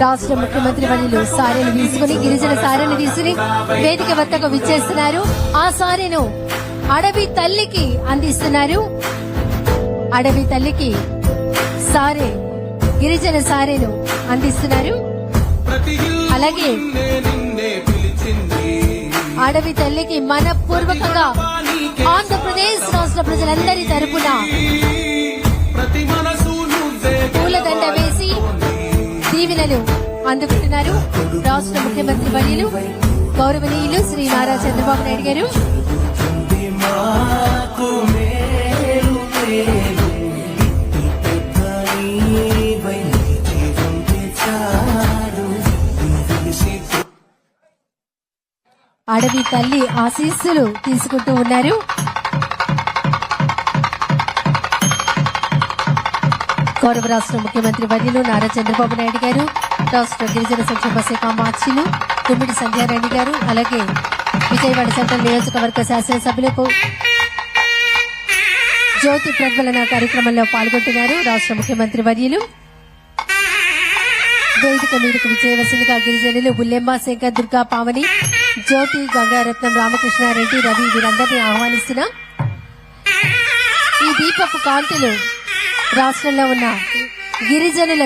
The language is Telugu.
రాష్ట్ర ముఖ్యమంత్రి వర్యులు సారెను తీసుకుని గిరిజన సారెను తీసుకుని వేదిక వద్దకు విచ్చేస్తున్నారు. ఆ సారెను అడవి తల్లికి అందిస్తున్నారు. అడవి తల్లికి సారే గిరిజన సారెను అందిస్తున్నారు. అలాగే అడవి తల్లికి మనపూర్వకంగా ఆంధ్రప్రదేశ్ రాష్ట్ర ప్రజలందరి తరపున పూలదండ వేసి దీవెనలు అందుకుంటున్నారు రాష్ట్ర ముఖ్యమంత్రి వర్యులు గౌరవనీయులు శ్రీ నారా చంద్రబాబు నాయుడు గారు. అడవి తల్లి ఆశీస్సులు తీసుకుంటూ ఉన్నారు. గౌరవ రాష్ట్ర ముఖ్యమంత్రి వర్యులు నారా చంద్రబాబు నాయుడు గారు, రాష్ట్ర గిరిజన సంక్షేమ శాఖ మార్చిలు తుమ్మిడి సంధ్యారాణి గారు, అలాగే విజయవాడ సెంట్రల్ నియోజకవర్గ శాసనసభ్యులకు జ్యోతి ప్రజ్వలన కార్యక్రమంలో పాల్గొంటున్నారు రాష్ట్ర ముఖ్యమంత్రి వర్యులు. వేదిక మీదకు విజయవలసిందిగా గిరిజనులు బుల్లెమ్మ, శంకర్, దుర్గా, పావని, జ్యోతి, గంగారత్నం, రామకృష్ణారెడ్డి, రవి వీరందరినీ ఆహ్వానిస్తున్నాం. ఈ దీపపు కాంతులు రాష్ట్రంలో ఉన్న గిరిజనుల